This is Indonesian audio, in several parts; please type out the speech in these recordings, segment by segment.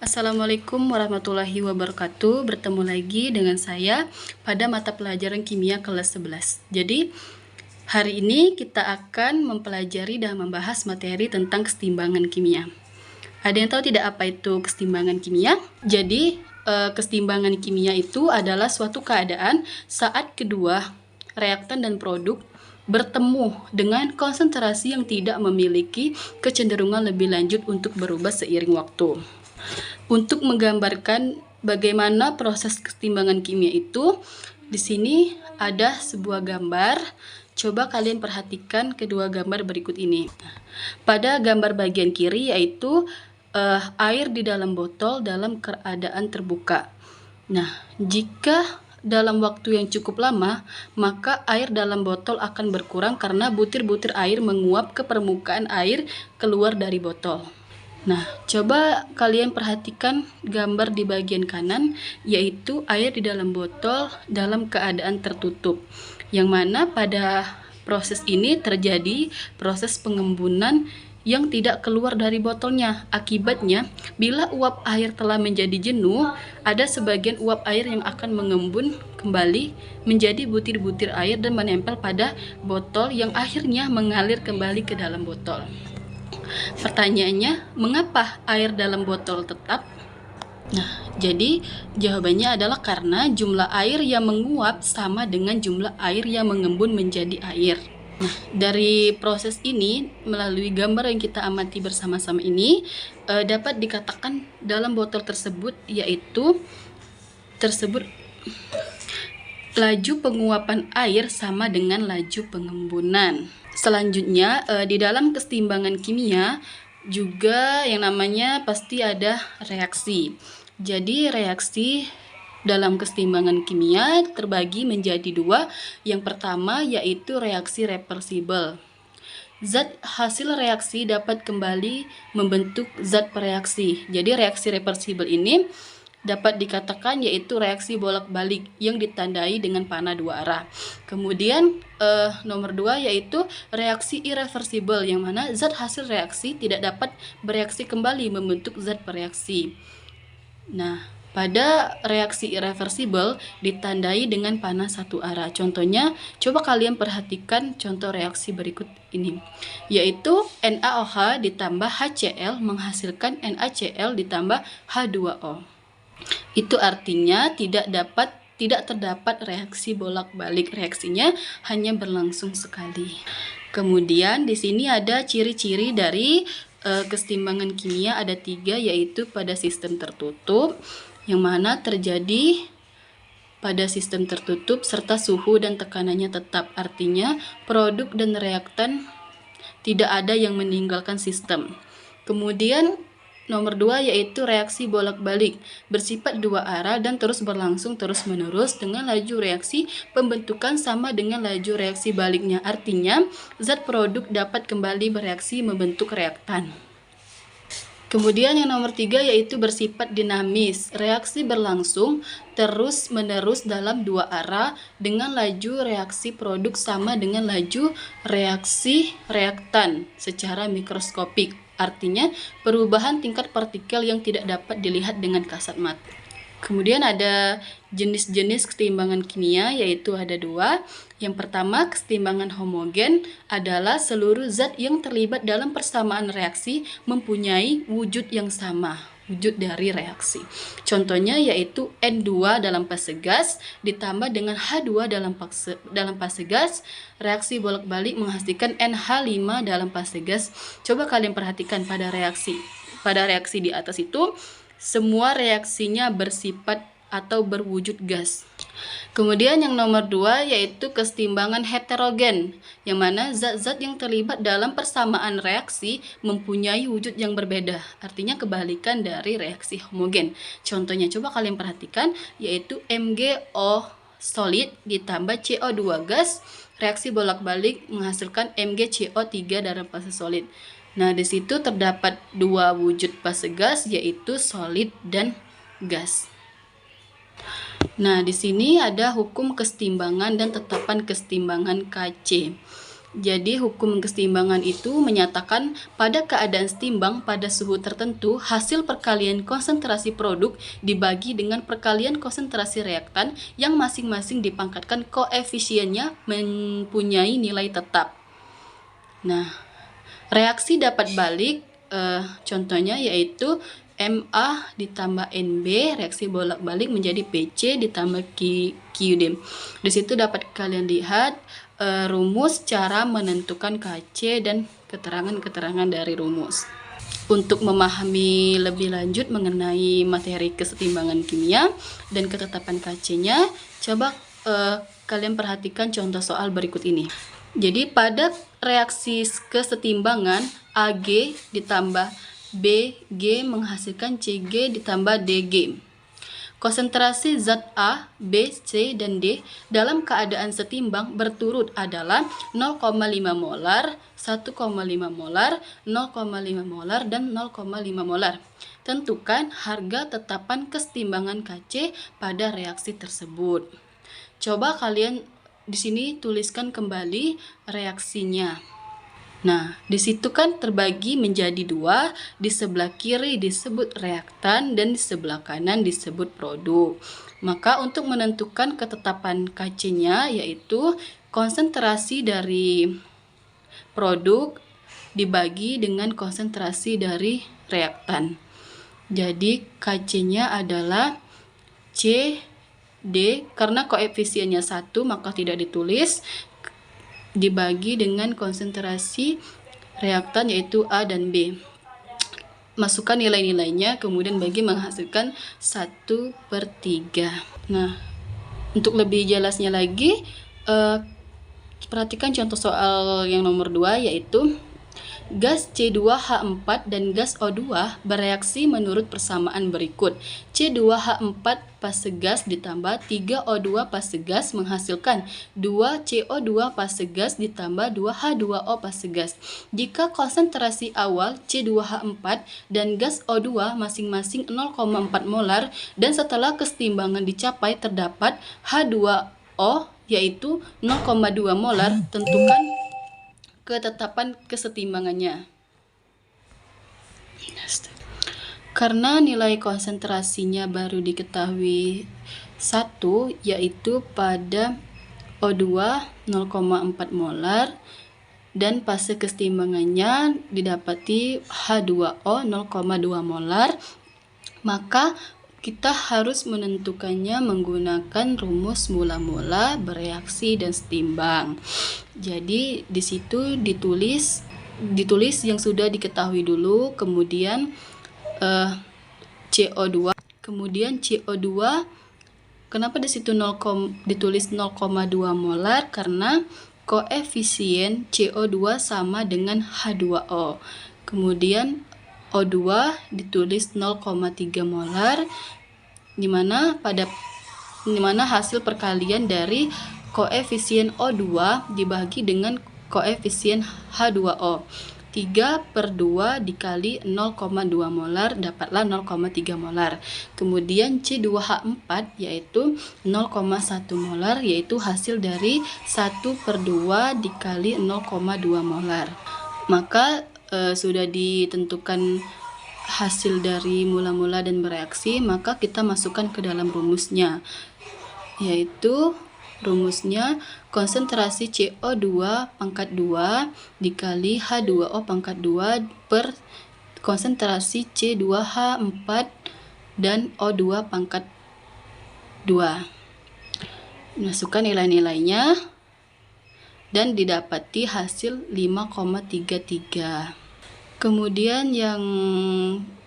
Assalamualaikum warahmatullahi wabarakatuh. Bertemu lagi dengan saya pada mata pelajaran kimia kelas 11. Jadi, hari ini kita akan mempelajari dan membahas materi tentang kesetimbangan kimia. Ada yang tahu tidak apa itu kesetimbangan kimia? Jadi, kesetimbangan kimia itu adalah suatu keadaan saat kedua reaktan dan produk bertemu dengan konsentrasi yang tidak memiliki kecenderungan lebih lanjut untuk berubah seiring waktu. Untuk menggambarkan bagaimana proses kesetimbangan kimia itu, di sini ada sebuah gambar. Coba kalian perhatikan kedua gambar berikut ini. Pada gambar bagian kiri yaitu air di dalam botol dalam keadaan terbuka. Nah, jika dalam waktu yang cukup lama, maka air dalam botol akan berkurang karena butir-butir air menguap ke permukaan air keluar dari botol. Nah, coba kalian perhatikan gambar di bagian kanan, yaitu air di dalam botol dalam keadaan tertutup. Yang mana pada proses ini terjadi proses pengembunan yang tidak keluar dari botolnya. Akibatnya, bila uap air telah menjadi jenuh, ada sebagian uap air yang akan mengembun kembali menjadi butir-butir air dan menempel pada botol yang akhirnya mengalir kembali ke dalam botol. Pertanyaannya, mengapa air dalam botol tetap? Nah, jadi jawabannya adalah karena jumlah air yang menguap sama dengan jumlah air yang mengembun menjadi air. Nah, dari proses ini, melalui gambar yang kita amati bersama-sama ini, dapat dikatakan dalam botol tersebut laju penguapan air sama dengan laju pengembunan. Selanjutnya, di dalam kesetimbangan kimia juga yang namanya pasti ada reaksi. Jadi reaksi dalam kesetimbangan kimia terbagi menjadi dua. Yang pertama yaitu reaksi reversibel. Zat hasil reaksi dapat kembali membentuk zat pereaksi. Jadi reaksi reversibel ini dapat dikatakan yaitu reaksi bolak-balik yang ditandai dengan panah dua arah. Kemudian nomor 2 yaitu reaksi irreversibel, yang mana zat hasil reaksi tidak dapat bereaksi kembali membentuk zat pereaksi. Nah, pada reaksi irreversibel ditandai dengan panah satu arah. Contohnya, coba kalian perhatikan contoh reaksi berikut ini, yaitu NaOH ditambah HCl menghasilkan NaCl ditambah H2O. Itu artinya tidak terdapat reaksi bolak-balik, reaksinya hanya berlangsung sekali. Kemudian di sini ada ciri-ciri dari kesetimbangan kimia, ada 3, yaitu pada sistem tertutup, yang mana terjadi pada sistem tertutup serta suhu dan tekanannya tetap, artinya produk dan reaktan tidak ada yang meninggalkan sistem. Kemudian nomor 2 yaitu reaksi bolak-balik, bersifat dua arah dan terus berlangsung terus-menerus dengan laju reaksi pembentukan sama dengan laju reaksi baliknya. Artinya, zat produk dapat kembali bereaksi membentuk reaktan. Kemudian yang nomor 3 yaitu bersifat dinamis, reaksi berlangsung terus-menerus dalam dua arah dengan laju reaksi produk sama dengan laju reaksi reaktan secara mikroskopik. Artinya, perubahan tingkat partikel yang tidak dapat dilihat dengan kasat mata. Kemudian ada jenis-jenis kesetimbangan kimia, yaitu ada 2. Yang pertama, kesetimbangan homogen adalah seluruh zat yang terlibat dalam persamaan reaksi mempunyai wujud yang sama, wujud dari reaksi. Contohnya yaitu N2 dalam fase gas ditambah dengan H2 dalam fase gas, reaksi bolak-balik menghasilkan NH5 dalam fase gas. Coba kalian perhatikan pada reaksi di atas itu, semua reaksinya bersifat atau berwujud gas. Kemudian yang nomor 2 yaitu kesetimbangan heterogen, yang mana zat-zat yang terlibat dalam persamaan reaksi mempunyai wujud yang berbeda, artinya kebalikan dari reaksi homogen. Contohnya coba kalian perhatikan, yaitu MgO solid ditambah CO2 gas, reaksi bolak-balik menghasilkan MgCO3 dalam fase solid. Nah, di situ terdapat dua wujud fase gas, yaitu solid dan gas. Nah, di sini ada hukum kesetimbangan dan tetapan kesetimbangan Kc. Jadi hukum kesetimbangan itu menyatakan pada keadaan setimbang pada suhu tertentu, hasil perkalian konsentrasi produk dibagi dengan perkalian konsentrasi reaktan yang masing-masing dipangkatkan koefisiennya mempunyai nilai tetap. Nah, reaksi dapat balik contohnya yaitu MA ditambah NB, reaksi bolak-balik menjadi PC ditambah QD. Di situ dapat kalian lihat rumus cara menentukan KC dan keterangan-keterangan dari rumus. Untuk memahami lebih lanjut mengenai materi kesetimbangan kimia dan ketetapan KC-nya, coba kalian perhatikan contoh soal berikut ini. Jadi pada reaksi kesetimbangan AG ditambah BG menghasilkan CG ditambah DG. Konsentrasi zat A, B, C, dan D dalam keadaan setimbang berturut adalah 0,5 molar, 1,5 molar, 0,5 molar, dan 0,5 molar. Tentukan harga tetapan kesetimbangan KC pada reaksi tersebut. Coba kalian di sini tuliskan kembali reaksinya. Nah, di situ kan terbagi menjadi dua, di sebelah kiri disebut reaktan dan di sebelah kanan disebut produk. Maka untuk menentukan ketetapan KC-nya yaitu konsentrasi dari produk dibagi dengan konsentrasi dari reaktan. Jadi KC-nya adalah CD, karena koefisiennya 1 maka tidak ditulis, dibagi dengan konsentrasi reaktan yaitu A dan B. Masukkan nilai-nilainya kemudian bagi menghasilkan 1/3. Nah, untuk lebih jelasnya lagi perhatikan contoh soal yang nomor 2 yaitu gas C2H4 dan gas O2 bereaksi menurut persamaan berikut. C2H4 fase gas ditambah 3O2 fase gas menghasilkan 2CO2 fase gas ditambah 2H2O fase gas. Jika konsentrasi awal C2H4 dan gas O2 masing-masing 0,4 molar dan setelah kesetimbangan dicapai terdapat H2O yaitu 0,2 molar, tentukan ketetapan kesetimbangannya. Karena nilai konsentrasinya baru diketahui 1 yaitu pada O2 0,4 molar dan fase kesetimbangannya didapati H2O 0,2 molar, maka kita harus menentukannya menggunakan rumus mula-mula, bereaksi, dan setimbang. Jadi di situ ditulis yang sudah diketahui dulu, kemudian CO2. Kemudian CO2, kenapa di situ ditulis 0,2 molar? Karena koefisien CO2 sama dengan H2O. Kemudian O2 ditulis 0,3 molar, di mana hasil perkalian dari koefisien O2 dibagi dengan koefisien H2O. 3/2 dikali 0,2 molar dapatlah 0,3 molar. Kemudian C2H4 yaitu 0,1 molar, yaitu hasil dari 1/2 dikali 0,2 molar. Maka sudah ditentukan hasil dari mula-mula dan bereaksi, maka kita masukkan ke dalam rumusnya, yaitu rumusnya konsentrasi CO2 pangkat 2 dikali H2O pangkat 2 per konsentrasi C2H4 dan O2 pangkat 2. Masukkan nilai-nilainya dan didapati hasil 5,33. Kemudian yang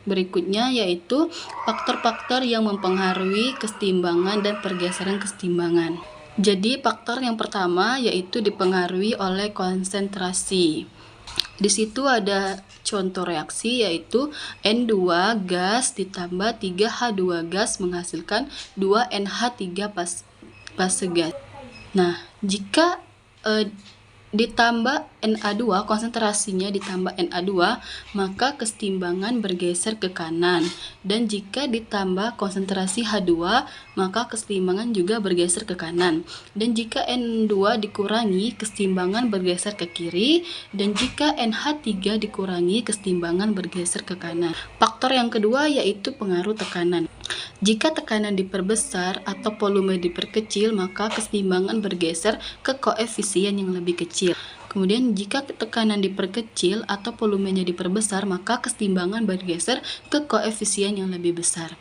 berikutnya yaitu faktor-faktor yang mempengaruhi kesetimbangan dan pergeseran kesetimbangan. Jadi faktor yang pertama yaitu dipengaruhi oleh konsentrasi. Di situ ada contoh reaksi yaitu N2 gas ditambah 3H2 gas menghasilkan 2NH3 fase gas. Nah, jika ditambah Na2 konsentrasinya ditambah Na2, maka kesetimbangan bergeser ke kanan. Dan jika ditambah konsentrasi H2, maka kesetimbangan juga bergeser ke kanan. Dan jika N2 dikurangi, kesetimbangan bergeser ke kiri. Dan jika NH3 dikurangi, kesetimbangan bergeser ke kanan. Faktor yang kedua yaitu pengaruh tekanan. Jika tekanan diperbesar atau volume diperkecil, maka kesetimbangan bergeser ke koefisien yang lebih kecil. Kemudian jika tekanan diperkecil atau volumenya diperbesar, maka kesetimbangan bergeser ke koefisien yang lebih besar.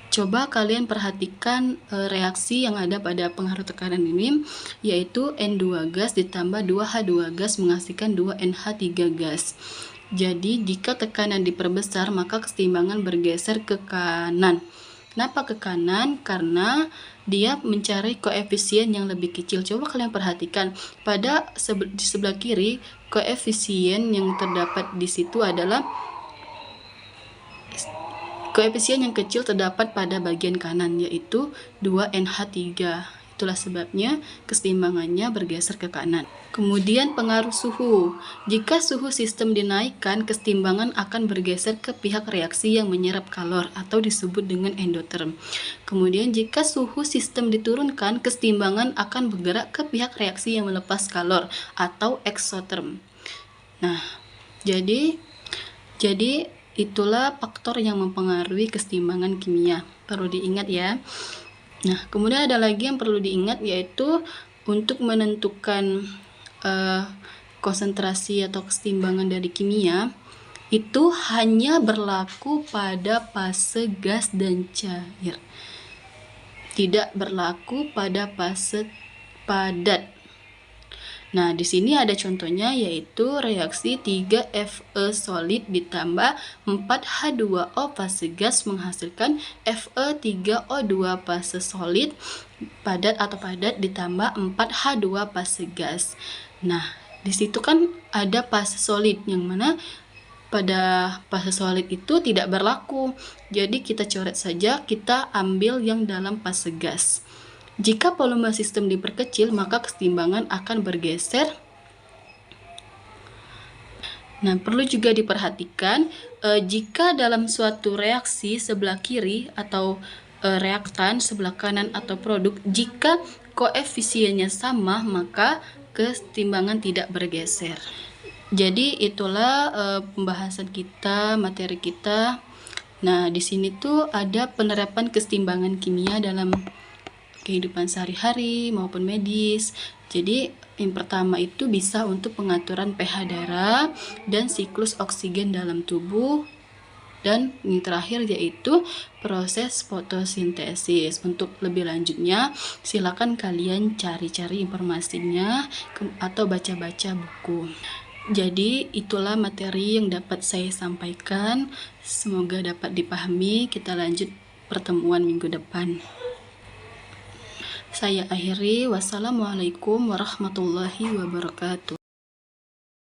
Coba kalian perhatikan reaksi yang ada pada pengaruh tekanan ini, yaitu N2 gas ditambah 2H2 gas menghasilkan 2NH3 gas. Jadi jika tekanan diperbesar, maka kesetimbangan bergeser ke kanan. Kenapa ke kanan? Karena dia mencari koefisien yang lebih kecil. Coba kalian perhatikan, di sebelah kiri, koefisien yang terdapat di situ adalah koefisien yang kecil terdapat pada bagian kanan, yaitu 2NH3. Itulah sebabnya kesetimbangannya bergeser ke kanan. Kemudian pengaruh suhu. Jika suhu sistem dinaikkan, kesetimbangan akan bergeser ke pihak reaksi yang menyerap kalor atau disebut dengan endotherm. Kemudian jika suhu sistem diturunkan, kesetimbangan akan bergerak ke pihak reaksi yang melepas kalor atau exotherm. Nah, jadi itulah faktor yang mempengaruhi kesetimbangan kimia. Perlu diingat ya. Nah, kemudian ada lagi yang perlu diingat, yaitu untuk menentukan konsentrasi atau kesetimbangan dari kimia itu hanya berlaku pada fase gas dan cair, tidak berlaku pada fase padat. Nah, di sini ada contohnya, yaitu reaksi 3Fe solid ditambah 4H2O fase gas menghasilkan Fe3O2 fase solid padat atau padat ditambah 4H2 fase gas. Nah, di situ kan ada fase solid, yang mana pada fase solid itu tidak berlaku. Jadi kita coret saja, kita ambil yang dalam fase gas. Jika volume sistem diperkecil, maka kesetimbangan akan bergeser. Nah, perlu juga diperhatikan, jika dalam suatu reaksi sebelah kiri atau reaktan sebelah kanan atau produk, jika koefisiennya sama, maka kesetimbangan tidak bergeser. Jadi itulah pembahasan kita, materi kita. Nah, di sini tuh ada penerapan kesetimbangan kimia dalam kehidupan sehari-hari maupun medis. Jadi yang pertama itu bisa untuk pengaturan pH darah dan siklus oksigen dalam tubuh. Dan yang terakhir yaitu proses fotosintesis. Untuk lebih lanjutnya, silakan kalian cari-cari informasinya atau baca-baca buku. Jadi itulah materi yang dapat saya sampaikan. Semoga dapat dipahami. Kita lanjut pertemuan minggu depan. Saya akhiri. Wassalamualaikum warahmatullahi wabarakatuh.